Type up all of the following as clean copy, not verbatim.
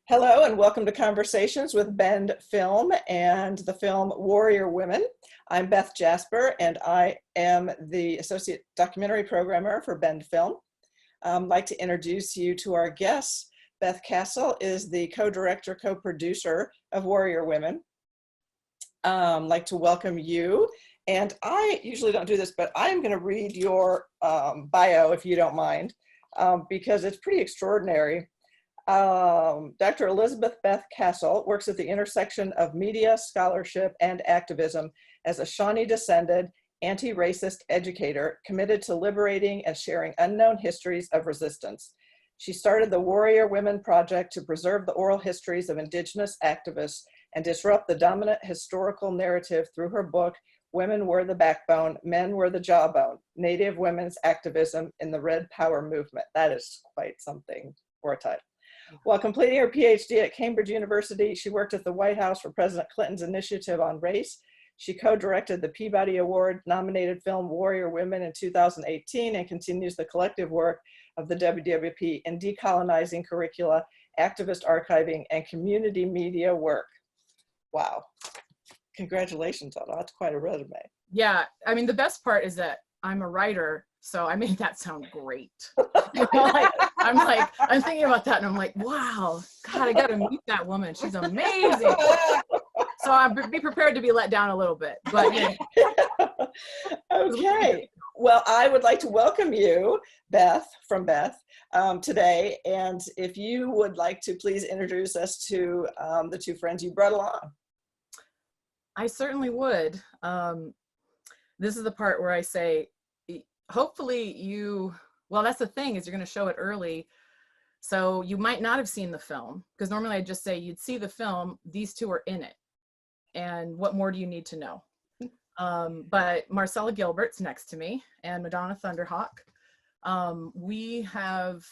Hello and welcome to Conversations with Bend Film and the film Warrior Women. I'm Beth Jasper and I am the Associate Documentary Programmer for Bend Film. I'd like to introduce you to our guests. Beth Castle is the co-director, co-producer of Warrior Women. I'd like to welcome you. And I usually don't do this, but I'm going to read your bio if you don't mind, because it's pretty extraordinary. Dr. Elizabeth Beth Castle works at the intersection of media, scholarship, and activism as a Shawnee-descended, anti-racist educator committed to liberating and sharing unknown histories of resistance. She started the Warrior Women Project to preserve the oral histories of Indigenous activists and disrupt the dominant historical narrative through her book, Women Were the Backbone, Men Were the Jawbone, Native Women's Activism in the Red Power Movement. That is quite something for a title. While completing her PhD at Cambridge University, she worked at the White House for President Clinton's initiative on race. She co-directed the Peabody Award-nominated film Warrior Women in 2018 and continues the collective work of the WWP in decolonizing curricula, activist archiving, and community media work. Wow. Congratulations on that. That's quite a resume. Yeah, I mean, the best part is that I'm a writer, so I made that sound great. You know, I'm thinking about that and I'm like, wow, God, I gotta meet that woman. She's amazing. So I'll be prepared to be let down a little bit, but yeah. Okay. Well, I would like to welcome you, Beth, from Beth, today. And if you would like to please introduce us to the two friends you brought along. I certainly would. This is the part where I say, hopefully well, that's the thing, is you're going to show it early. So you might not have seen the film, because normally I just say you'd see the film, these two are in it. And what more do you need to know? But Marcella Gilbert's next to me, and Madonna Thunderhawk. We have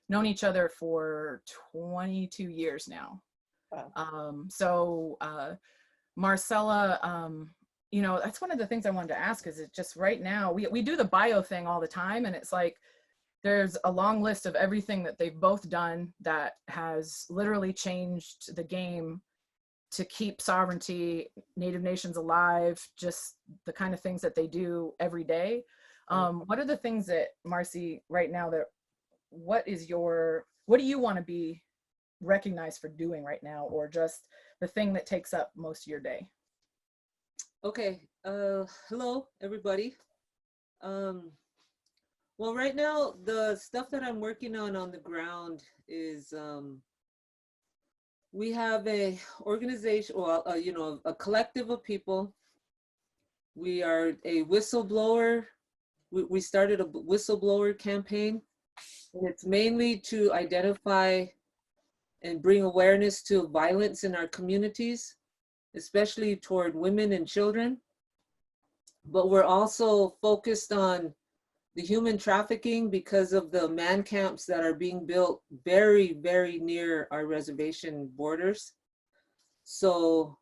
known each other for 22 years now. Wow. Marcella, you know, that's one of the things I wanted to ask, is it just right now, we do the bio thing all the time, and it's like, there's a long list of everything that they've both done that has literally changed the game to keep sovereignty, Native nations alive, just the kind of things that they do every day. What are the things that, Marcy, right now, what do you want to be recognized for doing right now, or just the thing that takes up most of your day? Okay, hello everybody. Well, right now the stuff that I'm working on the ground is we have a organization, well, you know, a collective of people. We are a whistleblower. We started a whistleblower campaign, and it's mainly to identify and bring awareness to violence in our communities, especially toward women and children. But we're also focused on the human trafficking because of the man camps that are being built very, very near our reservation borders. So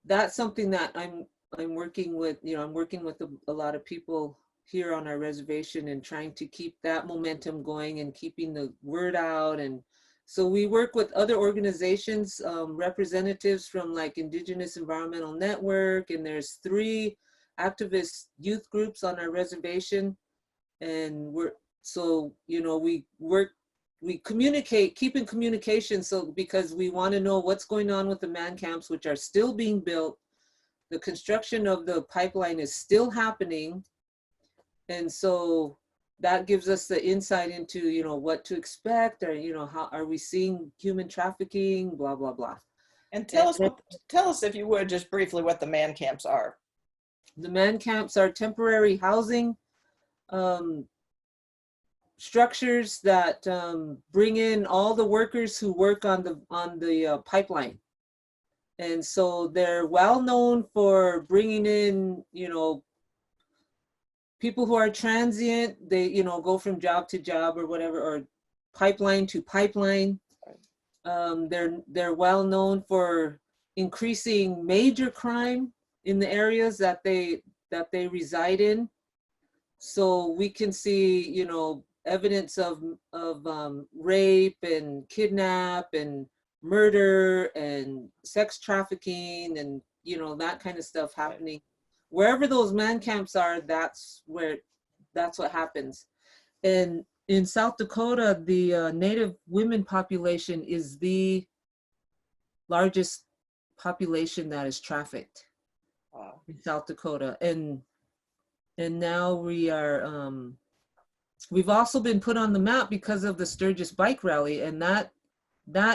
that's something that I'm working with, you know, I'm working with a lot of people here on our reservation and trying to keep that momentum going and keeping the word out. And so we work with other organizations, representatives from like Indigenous Environmental Network, and there's 3 activist youth groups on our reservation. And you know, we communicate, keep in communication, so because we want to know what's going on with the man camps, which are still being built. The construction of the pipeline is still happening. And so that gives us the insight into, you know, what to expect, or, you know, how are we seeing human trafficking, blah, blah, blah. And tell us, if you would, just briefly what the man camps are. The man camps are temporary housing structures that bring in all the workers who work on the pipeline. And so they're well known for bringing in, you know, people who are transient. They, you know, go from job to job or whatever, or pipeline to pipeline. They're well known for increasing major crime in the areas that they reside in. So we can see, you know, evidence of rape and kidnap and murder and sex trafficking and, you know, that kind of stuff happening. Wherever those man camps are, that's what happens. And in South Dakota, the Native women population is the largest population that is trafficked. Wow. In South Dakota. And now we are, we've also been put on the map because of the Sturgis bike rally, and that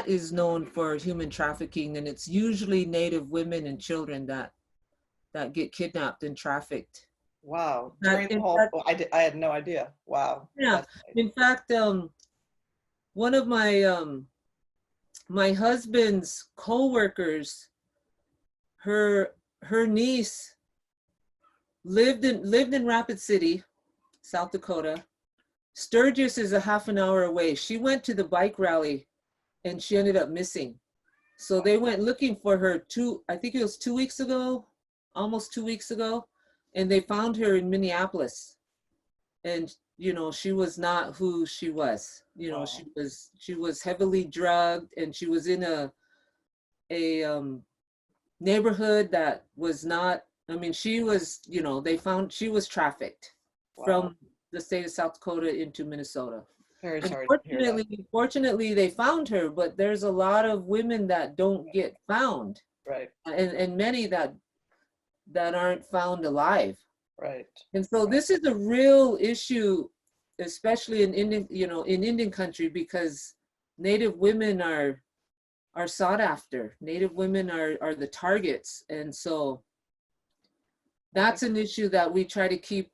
is known for human trafficking, and it's usually Native women and children that get kidnapped and trafficked. Wow. During the whole, I had no idea. Wow. Yeah. In fact, one of my my husband's co-workers, her niece lived in Rapid City, South Dakota. Sturgis is a half an hour away. She went to the bike rally and she ended up missing. So they went looking for her I think it was 2 weeks ago, almost 2 weeks ago, and they found her in Minneapolis. And, you know, she was not who she was. You know, Wow. she was heavily drugged, and she was in a neighborhood that was not, I mean, she was, you know, she was trafficked. Wow. From the state of South Dakota into Minnesota. Very sorry to hear that. Fortunately, they found her, but there's a lot of women that don't get found. Right. And many that aren't found alive. Right. And so this is a real issue, especially in Indian, you know, in Indian country, because Native women are sought after. Native women are the targets. And so that's an issue that we try to keep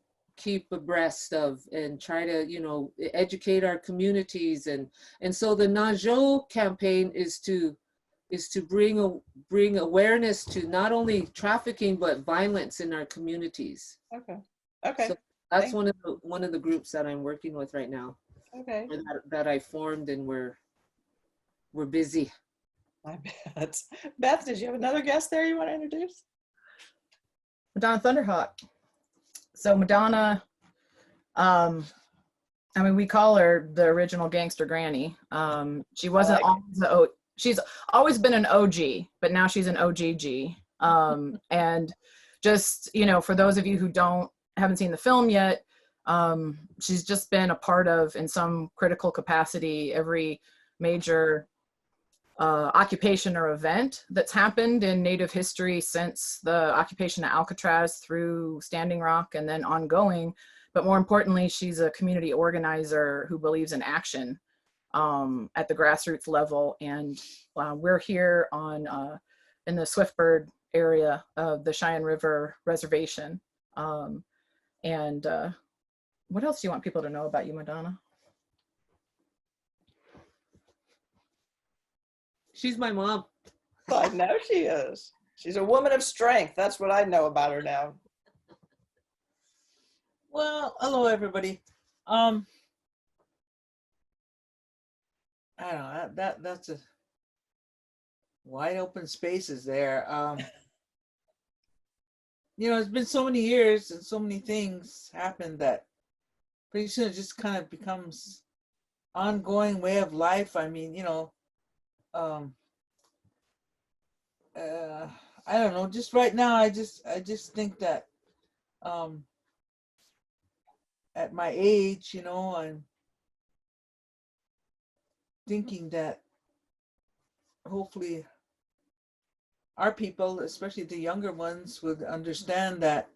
abreast of and try to, you know, educate our communities. And so the Najo campaign is to bring awareness to not only trafficking, but violence in our communities. Okay. Okay. So that's one of the groups that I'm working with right now. Okay. That I formed, and we're busy. I bet. Beth, did you have another guest there you want to introduce? Madonna Thunderhawk. So Madonna, I mean, we call her the original gangster granny. She wasn't always she's always been an OG, but now she's an OGG. And just, you know, for those of you who haven't seen the film yet, she's just been a part of, in some critical capacity, every major occupation or event that's happened in Native history since the occupation of Alcatraz through Standing Rock and then ongoing. But more importantly, she's a community organizer who believes in action at the grassroots level. And we're here in the Swiftbird area of the Cheyenne River Reservation. And what else do you want people to know about you, Madonna? She's my mom. I know she is. She's a woman of strength. That's what I know about her now. Well, hello everybody. I don't know, that's a wide open spaces there. You know, it's been so many years and so many things happened that pretty soon it just kind of becomes ongoing way of life. I mean, you know, I don't know, just right now I just think that at my age, you know, I'm thinking that hopefully our people, especially the younger ones, would understand that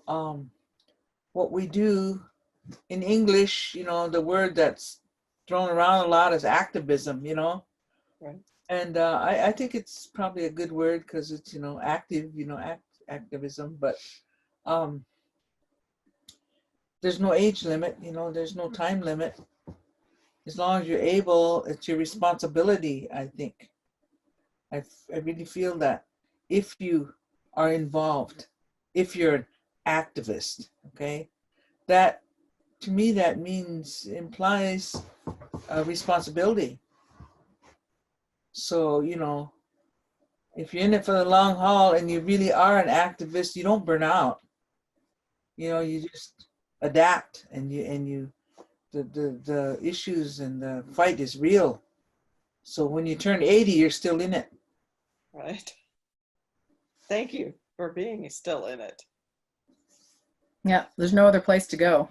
what we do in English, you know, the word that's thrown around a lot is activism, you know. Right. And I think it's probably a good word because it's, you know, active, you know, activism, but there's no age limit, you know, there's no time limit. As long as you're able, it's your responsibility, I think. I really feel that if you are involved, if you're an activist, okay, that to me, that implies a responsibility. So, you know, if you're in it for the long haul and you really are an activist, you don't burn out. You know, you just adapt and you the issues and the fight is real. So when you turn 80, you're still in it. Right. Thank you for being still in it. Yeah, there's no other place to go.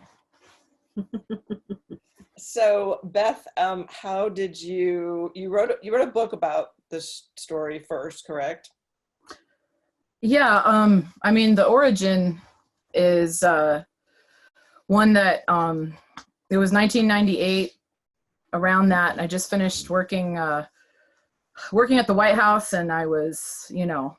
So Beth, how did you wrote a book about this story first, correct? Yeah, I mean, the origin is one that it was 1998, around that, and I just finished working at the White House, and I was, you know,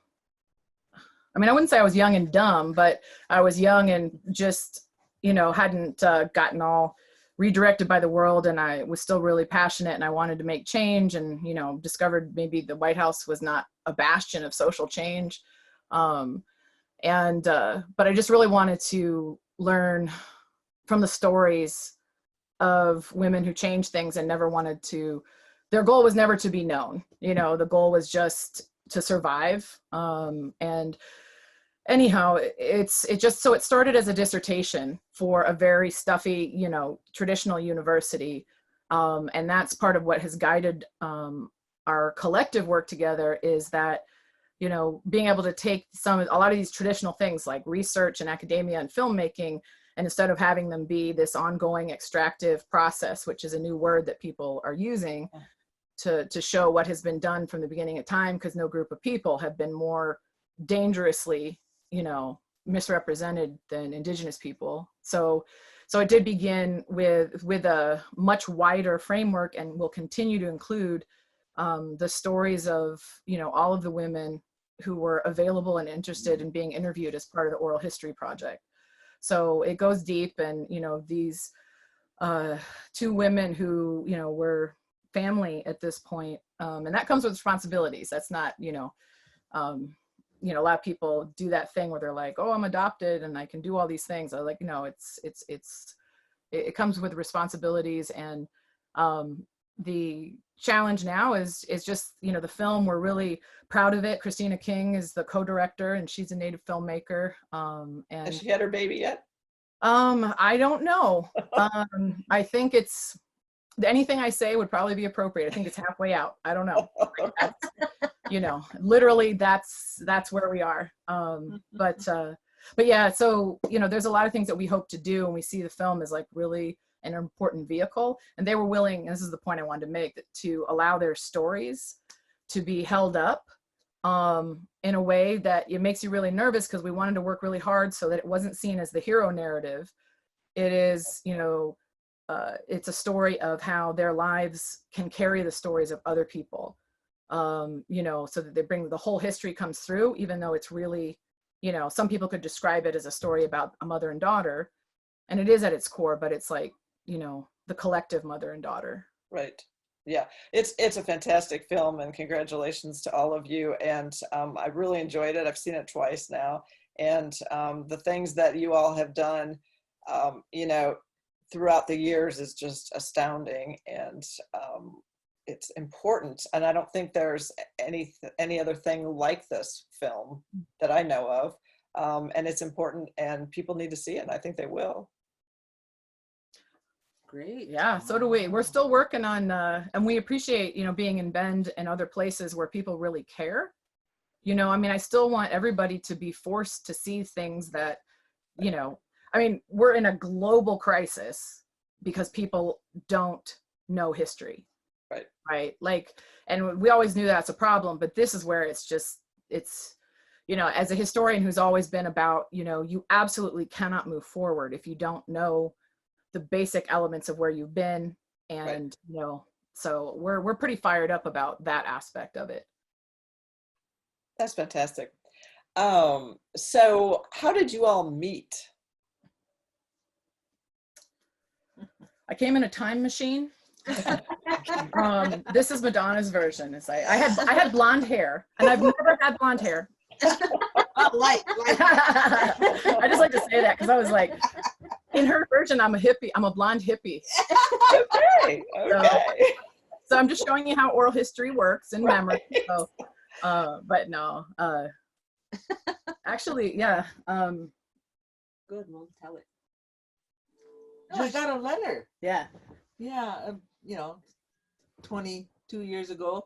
I mean, I wouldn't say I was young and dumb, but I was young and just, you know, hadn't gotten all redirected by the world, and I was still really passionate, and I wanted to make change, and, you know, discovered maybe the White House was not a bastion of social change. But I just really wanted to learn from the stories of women who changed things and never wanted to, their goal was never to be known. You know, the goal was just to survive. And anyhow, it started as a dissertation for a very stuffy, you know, traditional university. And that's part of what has guided our collective work together, is that, you know, being able to take a lot of these traditional things like research and academia and filmmaking, and instead of having them be this ongoing extractive process, which is a new word that people are using to show what has been done from the beginning of time, because no group of people have been more dangerously, you know, misrepresented than Indigenous people. So it did begin with a much wider framework, and will continue to include the stories of, you know, all of the women who were available and interested in being interviewed as part of the Oral History Project. So it goes deep, and, you know, these two women who, you know, were family at this point, and that comes with responsibilities. That's not, you know, a lot of people do that thing where they're like, oh, I'm adopted and I can do all these things. I like, no, it comes with responsibilities. And the challenge now is just, you know, the film, we're really proud of it. Christina King is the co-director, and she's a Native filmmaker. And Has she had her baby yet? I don't know. I think anything I say would probably be appropriate. I think it's halfway out. I don't know. You know, literally that's where we are. But yeah, so, you know, there's a lot of things that we hope to do, and we see the film as like really an important vehicle, and they were willing, and this is the point I wanted to make, to allow their stories to be held up in a way that it makes you really nervous, because we wanted to work really hard so that it wasn't seen as the hero narrative. It is, you know, it's a story of how their lives can carry the stories of other people, you know, so that they bring the whole history comes through, even though it's really, you know, some people could describe it as a story about a mother and daughter, and it is at its core, but it's like, you know, the collective mother and daughter. Right. Yeah, it's a fantastic film, and congratulations to all of you. And I really enjoyed it. I've seen it twice now, and the things that you all have done, you know, throughout the years is just astounding, and it's important. And I don't think there's any other thing like this film that I know of, and it's important, and people need to see it, and I think they will. Great. Yeah, so do we. We're still working on, and we appreciate, you know, being in Bend and other places where people really care. You know, I mean, I still want everybody to be forced to see things that, you know, I mean, we're in a global crisis because people don't know history. Right. Right. Like, and we always knew that's a problem, but this is where it's, you know, as a historian who's always been about, you know, you absolutely cannot move forward if you don't know the basic elements of where you've been. And, right. You know, so we're pretty fired up about that aspect of it. That's fantastic. So how did you all meet? I came in a time machine. This is Madonna's version. It's I had blonde hair, and I've never had blonde hair. Light. I just like to say that because I was like, in her version, I'm a hippie. I'm a blonde hippie. Okay. So I'm just showing you how oral history works in memory. So, but no, actually, yeah. Good, Mom, tell it. No, I got a letter. Yeah. Yeah, 22 years ago.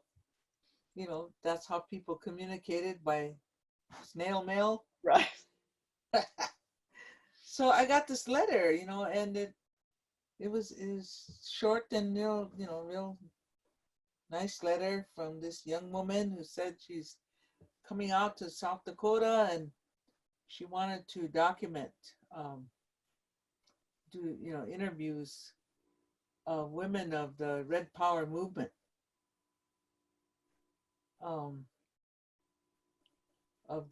That's how people communicated, by snail mail. Right. So I got this letter, and it was short and real nice letter from this young woman who said she's coming out to South Dakota and she wanted to document, do interviews of women of the Red Power movement, of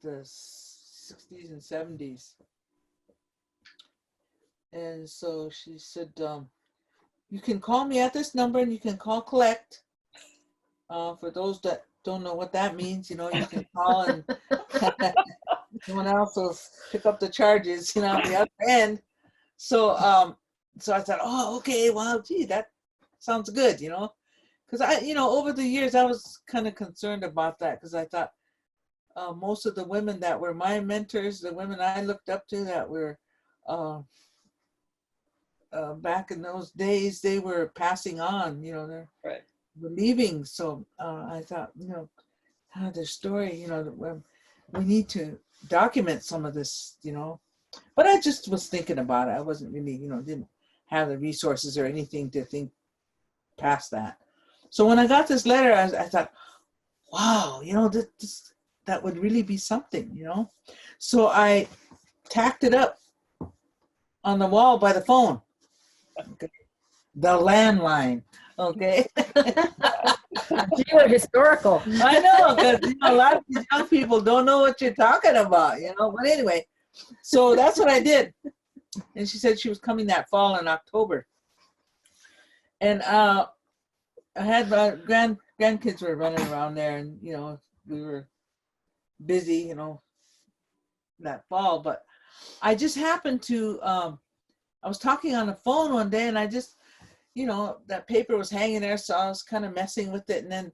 the 60s and 70s. And so she said, you can call me at this number and you can call collect. For those that don't know what that means, you can call and someone else will pick up the charges, on the other end. So so I thought, oh, okay, well, gee, that sounds good, because over the years I was kind of concerned about that, because I thought most of the women that were my mentors, the women I looked up to that were back in those days, they were passing on, they're Right. leaving. So I thought, their story, we need to document some of this, but I just was thinking about it. I wasn't really, didn't have the resources or anything to think past that. So when I got this letter, I thought, wow, that would really be something, So I tacked it up on the wall by the phone. Okay. The landline. Okay. You were historical. I know, because a lot of these young people don't know what you're talking about, But anyway, so that's what I did. And she said she was coming that fall in October. And I had my grandkids were running around there, and we were busy, that fall. But I just happened to I was talking on the phone one day, and I just that paper was hanging there, so I was kind of messing with it, and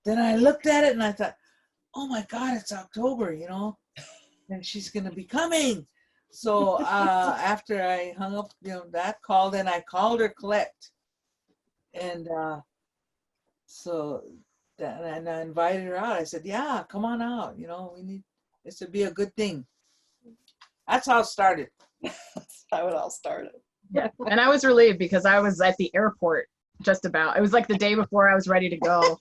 then I looked at it and I thought, oh my God, it's October, and she's gonna be coming. So after I hung up, that call, then I called her collect, and so that, and I invited her out. I said, yeah, come on out. We need this to be a good thing. That's how it started. That's how it all started. Yeah. And I was relieved because I was at the airport just about. It was like the day before I was ready to go.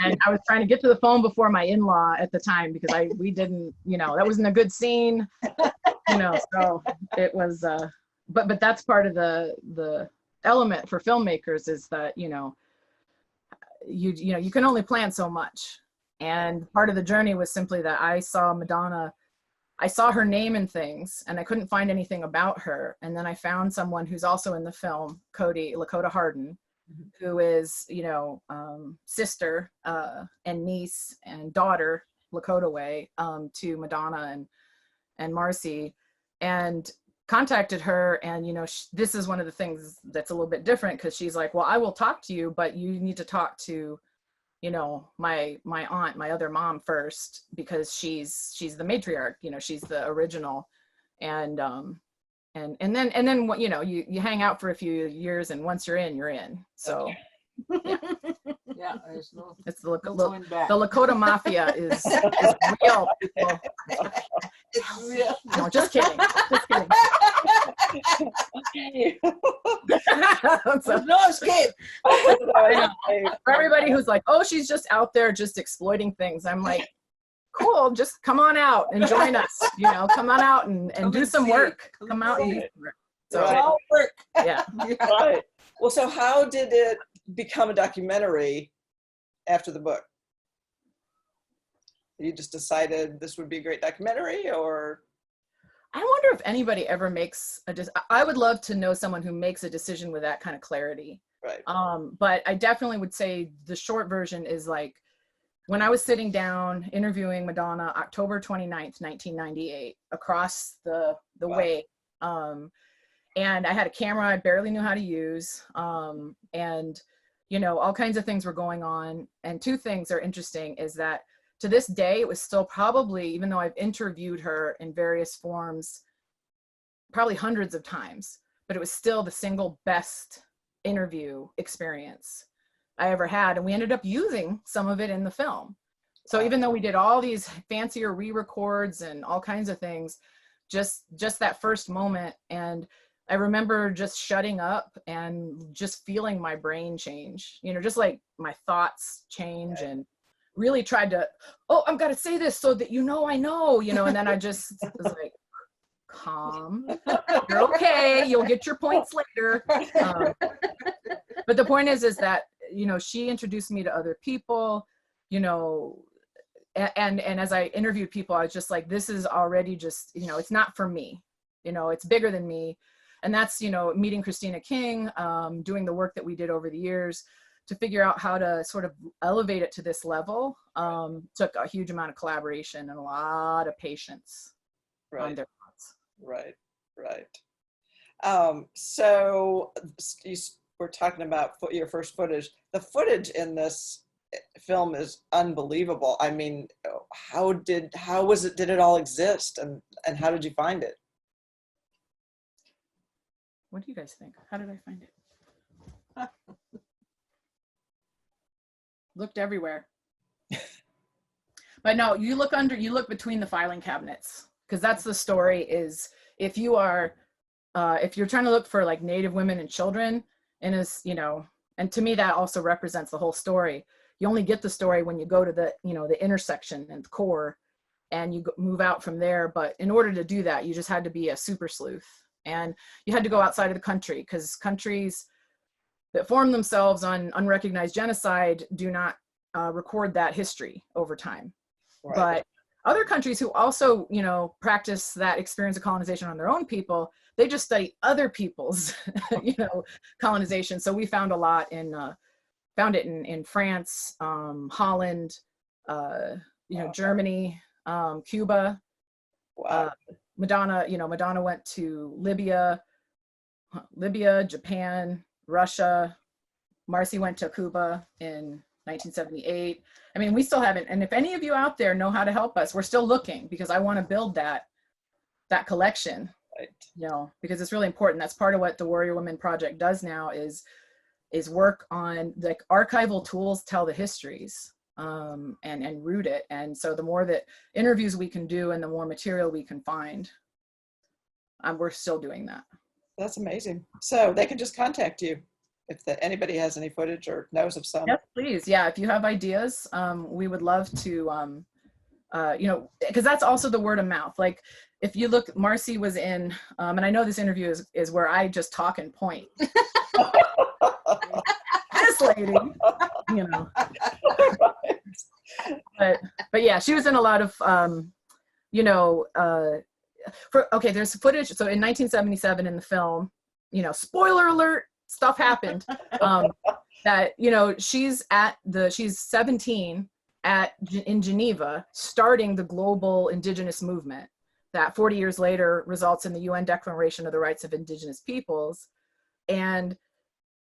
And I was trying to get to the phone before my in-law at the time, because we didn't, that wasn't a good scene, so it was, but that's part of the element for filmmakers, is that, you can only plan so much. And part of the journey was simply that I saw Madonna, I saw her name in things and I couldn't find anything about her. And then I found someone who's also in the film, Lakota Harden, who is, sister and niece and daughter, Lakota way, to Madonna and Marcy, and contacted her. And, this is one of the things that's a little bit different, because she's like, well, I will talk to you, but you need to talk to, my aunt, my other mom first, because she's the matriarch, she's the original. And then you hang out for a few years, and once you're in. So Yeah, there's no, it's the going back. the Lakota Mafia is real. People. It's real. No, just kidding. Just kidding. So, There's no escape. for everybody who's like, oh, she's just out there just exploiting things, I'm like, cool, just come on out and join us. Come on out and Come do and some see work. it. Come out and do some work. So It's all work. yeah. Right. Well, so how did it become a documentary after the book? You just decided this would be a great documentary, or? I wonder if anybody ever makes I would love to know someone who makes a decision with that kind of clarity. Right. But I definitely would say the short version is like, when I was sitting down interviewing Madonna, October 29th, 1998, across the Wow. way, and I had a camera I barely knew how to use, and all kinds of things were going on. And two things are interesting is that to this day, it was still probably, even though I've interviewed her in various forms, probably hundreds of times, but it was still the single best interview experience I ever had. And we ended up using some of it in the film. So even though we did all these fancier re-records and all kinds of things, just that first moment. And I remember just shutting up and just feeling my brain change, you know, just like my thoughts change, and really tried to, oh, I'm gonna say this so that I know, you know, and then I just was like, calm, you're okay, you'll get your points later. But the point is that, you know, she introduced me to other people, you know, and as I interviewed people, I was just like, this is already just, you know, it's not for me, you know, it's bigger than me. And that's, you know, meeting Christina King, doing the work that we did over the years to figure out how to sort of elevate it to this level, took a huge amount of collaboration and a lot of patience on their parts. So we're talking about your first footage. The footage in this film is unbelievable. I mean, did it all exist, and how did you find it? What do you guys think? How did I find it? Looked everywhere. But no, you look between the filing cabinets, because that's the story. Is if you're trying to look for like Native women and children, and as you know, and to me that also represents the whole story. You only get the story when you go to the, you know, the intersection and the core, and you move out from there. But in order to do that, you just had to be a super sleuth, and you had to go outside of the country, because countries that form themselves on unrecognized genocide do not record that history over time. Right. But other countries who also, you know, practice that experience of colonization on their own people, they just study other people's, you know, colonization. So we found a lot found it in France, Holland, you know, Germany, Cuba. Wow. Madonna went to Libya, Japan, Russia. Marcy went to Cuba in 1978. I mean, we still haven't, and if any of you out there know how to help us, we're still looking, because I want to build that collection, you know, because it's really important. That's part of what the Warrior Women Project does now, is work on like archival tools, tell the histories, and root it. And so the more that interviews we can do and the more material we can find, we're still doing that. That's amazing. So they can just contact you if anybody has any footage or knows of some. Yes, please. Yeah, if you have ideas, we would love to, you know, because that's also the word of mouth. Like if you look, Marcy was in, and I know this interview is where I just talk and point. This lady, you know. But yeah, she was in a lot of, you know, there's footage. So in 1977 in the film, you know, spoiler alert, stuff happened, that, you know, she's 17 in Geneva, starting the global Indigenous movement that 40 years later results in the UN Declaration of the Rights of Indigenous Peoples. And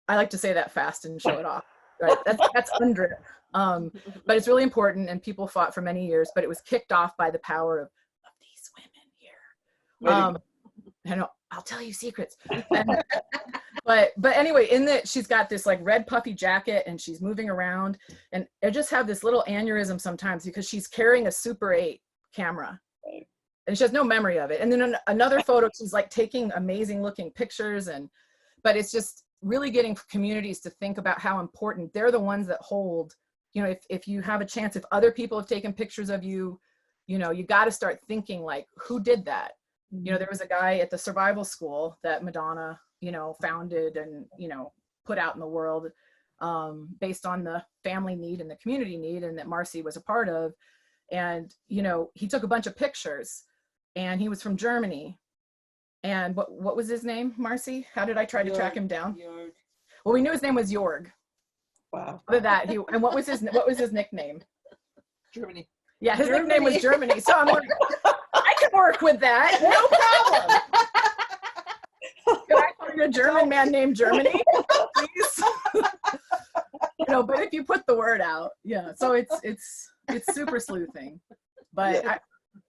I like to say that fast and show it off. Right? That's under. But it's really important, and people fought for many years, but it was kicked off by the power of these women here. I know, I'll tell you secrets. But anyway, she's got this like red puffy jacket, and she's moving around, and I just have this little aneurysm sometimes because she's carrying a Super 8 camera. And she has no memory of it. And then another photo, she's like taking amazing looking pictures, but it's just really getting communities to think about how important they're the ones that hold, you know, if you have a chance, if other people have taken pictures of you, you know, you got to start thinking like, who did that? You know, there was a guy at the survival school that Madonna, you know, founded and, you know, put out in the world based on the family need and the community need, and that Marcy was a part of. And, you know, he took a bunch of pictures, and he was from Germany. And what was his name, Marcy? How did I try to track him down? Jorg. Well, we knew his name was Jorg. Wow. Other than that, and what was his nickname? Germany. Yeah, his nickname was Germany. So I'm like, I can work with that, no problem. Can I find a German man named Germany, please? You know, but if you put the word out, yeah. So it's super sleuthing. But yeah.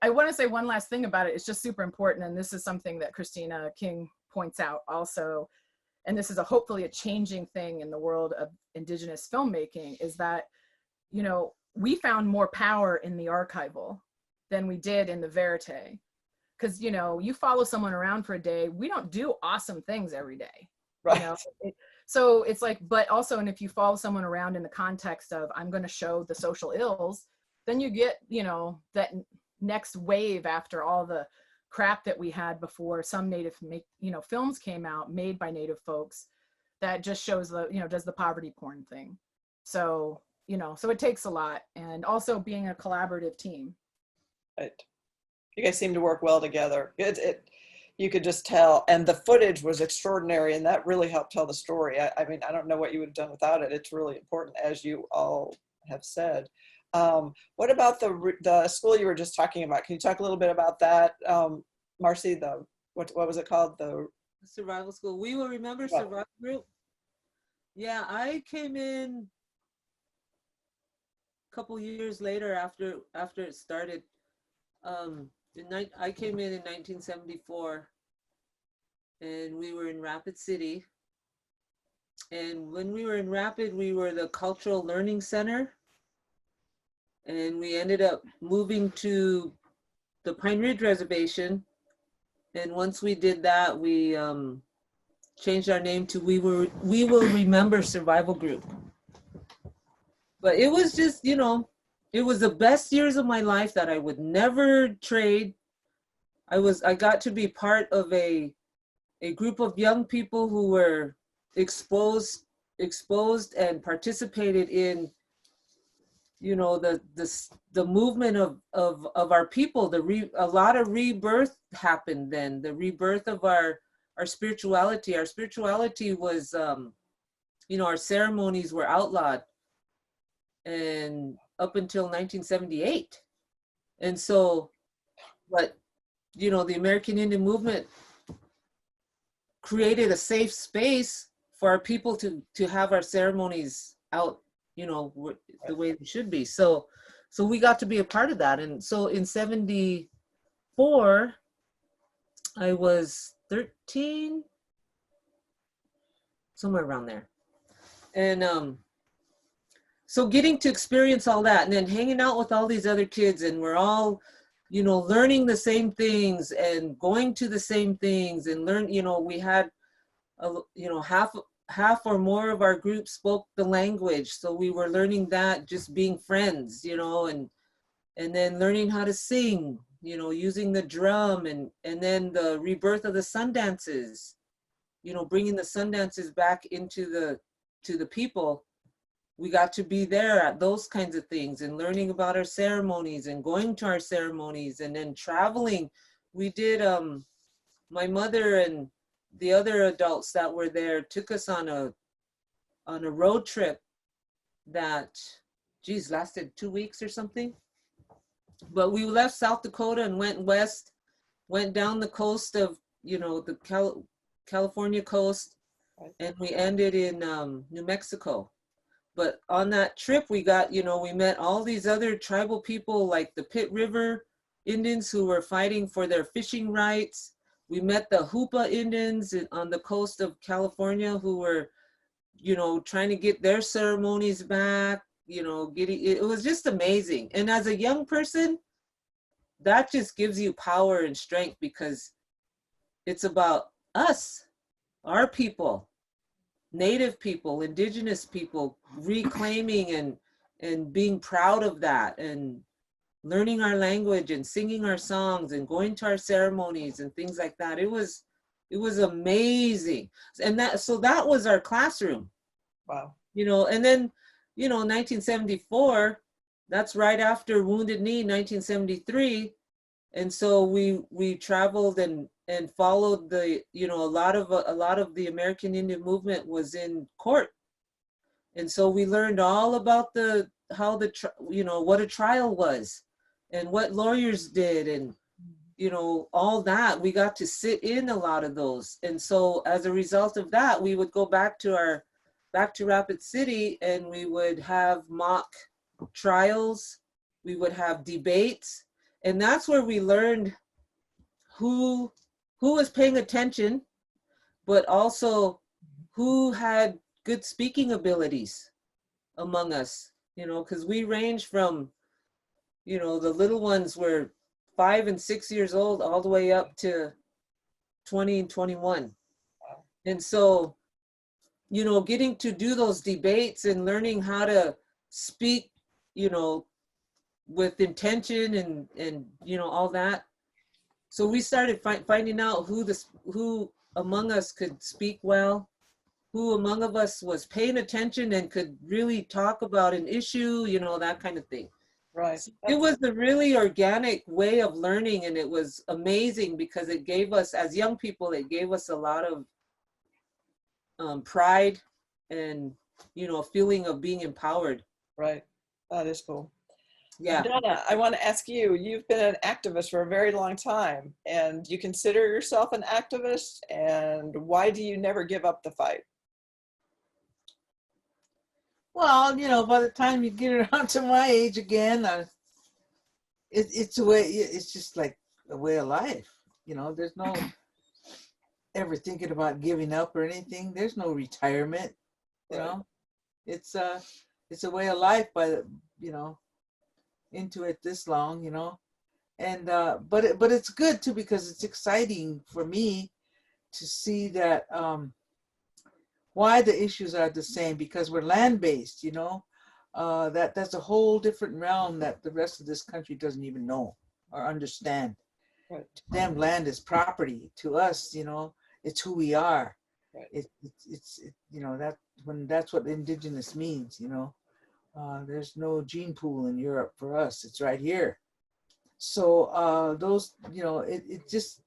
I want to say one last thing about it. It's just super important, and this is something that Christina King points out also, and this is hopefully a changing thing in the world of Indigenous filmmaking, is that, you know, we found more power in the archival than we did in the verite. Because, you know, you follow someone around for a day, we don't do awesome things every day. Right. You know? So it's like, but also, and if you follow someone around in the context of, I'm going to show the social ills, then you get, you know, that next wave after all the crap that we had before some Native, you know, films came out made by Native folks that just shows the, you know, does the poverty porn thing. So, you know, so it takes a lot, and also being a collaborative team. Right. You guys seem to work well together. You could just tell, and the footage was extraordinary, and that really helped tell the story. I mean, I don't know what you would have done without it. It's really important, as you all have said. What about the school you were just talking about? Can you talk a little bit about that, Marcy? What was it called? The survival school. We Will Remember Survival Group. Yeah, I came in a couple years later after it started. I came in 1974, and we were in Rapid City. And when we were in Rapid, we were the Cultural Learning Center. And we ended up moving to the Pine Ridge Reservation. And once we did that, we changed our name to We Will Remember Survival Group. But it was just, you know, it was the best years of my life that I would never trade. I got to be part of a group of young people who were exposed and participated in, you know, the movement of our people. A lot of rebirth happened then. The rebirth of our spirituality. Our spirituality was, you know, our ceremonies were outlawed, and up until 1978. And so, but, you know, the American Indian movement created a safe space for our people to have our ceremonies out, you know, the way they should be. So we got to be a part of that. And so in 74, I was 13, somewhere around there. And so getting to experience all that, and then hanging out with all these other kids, and we're all, you know, learning the same things and going to the same things and you know, we had, you know, half or more of our group spoke the language. So we were learning that, just being friends, you know, and then learning how to sing, you know, using the drum, and then the rebirth of the sun dances, you know, bringing the sun dances back into the people. We got to be there at those kinds of things and learning about our ceremonies and going to our ceremonies, and then traveling. We did, my mother and the other adults that were there took us on a road trip that, geez, lasted 2 weeks or something. But we left South Dakota and went west, went down the coast of, you know, the California coast, and we ended in New Mexico. But on that trip, we got, you know, we met all these other tribal people, like the Pitt River Indians who were fighting for their fishing rights. We met the Hoopa Indians on the coast of California who were, you know, trying to get their ceremonies back, you know, it was just amazing. And as a young person, that just gives you power and strength, because it's about us, our people, Native people, Indigenous people, reclaiming and being proud of that, and learning our language and singing our songs and going to our ceremonies and things like that. It was amazing. And so that was our classroom. Wow. You know, and then, you know, 1974, that's right after Wounded Knee, 1973. And so we traveled and followed the, you know, a lot of the American Indian movement was in court. And so we learned all about you know, what a trial was and what lawyers did, and, you know, all that. We got to sit in a lot of those. And so as a result of that, we would go back to Rapid City, and we would have mock trials. We would have debates. And that's where we learned who was paying attention, but also who had good speaking abilities among us, you know, because we range from, you know, the little ones were 5 and 6 years old all the way up to 20 and 21. And so, you know, getting to do those debates and learning how to speak, you know, with intention and you know, all that. So we started finding out who among us could speak well, who among of us was paying attention and could really talk about an issue, you know, that kind of thing. Right. So it was a really organic way of learning, and it was amazing because it gave us, as young people, it gave us a lot of pride and, you know, a feeling of being empowered. Right. That is cool. Yeah. Donna, I want to ask you, you've been an activist for a very long time, and you consider yourself an activist, and why do you never give up the fight? Well, you know, by the time you get around to my age again, it's a way. It's just like a way of life. You know, there's no ever thinking about giving up or anything. There's no retirement. You know, it's a way of life. By the, you know, into it this long. You know, and but it's good too because it's exciting for me to see that. Why the issues are the same, because we're land-based, you know, that's a whole different realm that the rest of this country doesn't even know or understand. Right. To them, land is property. To us, you know, it's who we are. Right. It's you know, that's what indigenous means, you know. There's no gene pool in Europe for us. It's right here. So those, you know, it just,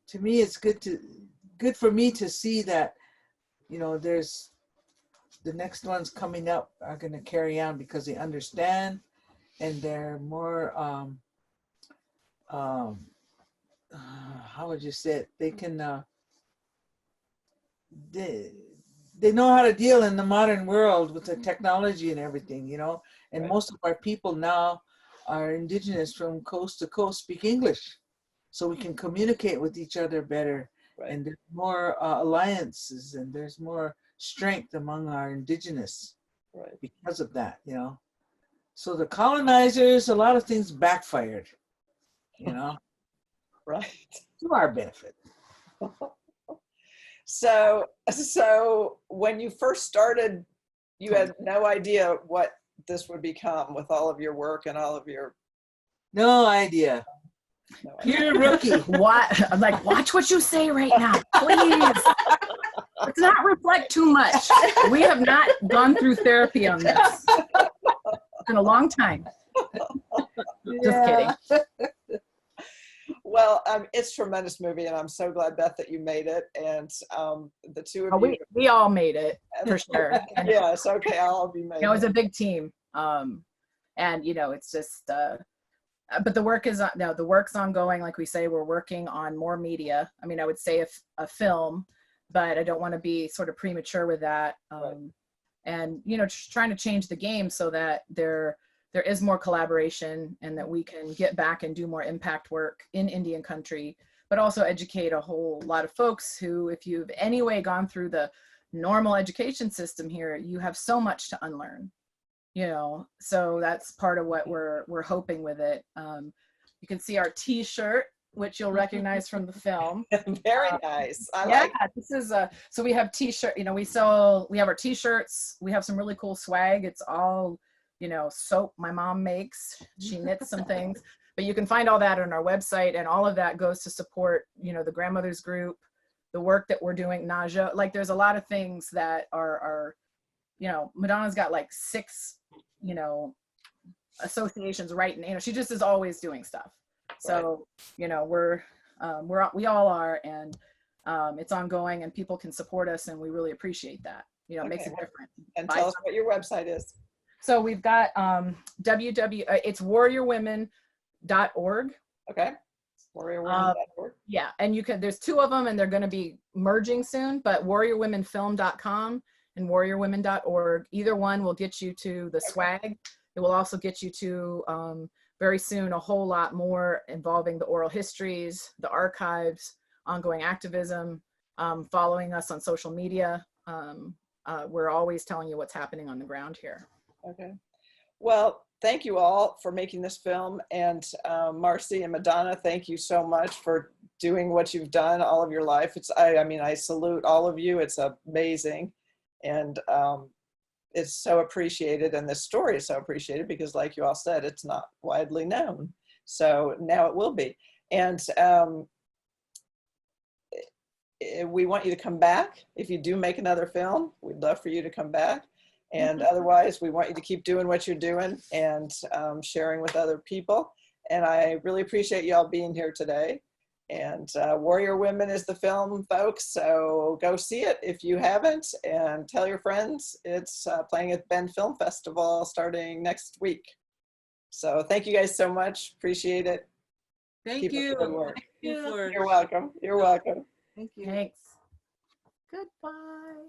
to me, it's good for me to see that, you know, there's the next ones coming up are going to carry on because they understand and they're more, how would you say it? They can, they know how to deal in the modern world with the technology and everything, you know, and most of our people now are indigenous from coast to coast, speak English, so we can communicate with each other better. Right. And there's more alliances and there's more strength among our indigenous because of that, you know. So the colonizers, a lot of things backfired, you know, Right. to our benefit. So when you first started, you had no idea what this would become with all of your work and all of your. No idea. You're a rookie. What? I'm like, watch what you say right now, please. Let's not reflect too much. We have not gone through therapy on this. It's been a long time. Just kidding. Well, it's a tremendous movie, and I'm so glad, Beth, that you made it. And the two of you. We all made it, for sure. Yes, okay, I'll be made. You know, it was a big team. And, you know, it's just, but the work is, no, the work's ongoing. Like we say, we're working on more media. I mean, I would say a film, but I don't want to be sort of premature with that. And, you know, just trying to change the game so that there is more collaboration and that we can get back and do more impact work in Indian country, but also educate a whole lot of folks who, if you've anyway gone through the normal education system here, you have so much to unlearn. You know, so that's part of what we're hoping with it. You can see our T-shirt, which you'll recognize from the film. Very nice. This is so we have T-shirt. You know, we have our T-shirts. We have some really cool swag. It's all, you know, soap my mom makes. She knits some things, but you can find all that on our website, and all of that goes to support, you know, the grandmothers group, the work that we're doing. Naja, like there's a lot of things that are, you know, Madonna's got like 6, you know, associations right now. You know, she just is always doing stuff. So, you know, we all are, and it's ongoing, and people can support us, and we really appreciate that. You know, it makes a difference. And tell us what your website is. So we've got it's warriorwomen.org. Okay. Warriorwomen.org. Yeah, and there's 2 of them, and they're going to be merging soon, but warriorwomenfilm.com and warriorwomen.org. Either one will get you to the swag. It will also get you to very soon a whole lot more involving the oral histories, the archives, ongoing activism, following us on social media. We're always telling you what's happening on the ground here. Okay. Well, thank you all for making this film. And Marcy and Madonna, thank you so much for doing what you've done all of your life. I mean, I salute all of you. It's amazing. And it's so appreciated. And this story is so appreciated because, like you all said, it's not widely known. So now it will be. And we want you to come back. If you do make another film, we'd love for you to come back. And otherwise, we want you to keep doing what you're doing and sharing with other people. And I really appreciate y'all being here today. And Warrior Women is the film, folks. So go see it if you haven't, and tell your friends. It's playing at Bend Film Festival starting next week. So thank you guys so much. Appreciate it. Thank Keep up you. the good work. Thank you for You're welcome. You're welcome. Thank you. Thanks. Goodbye.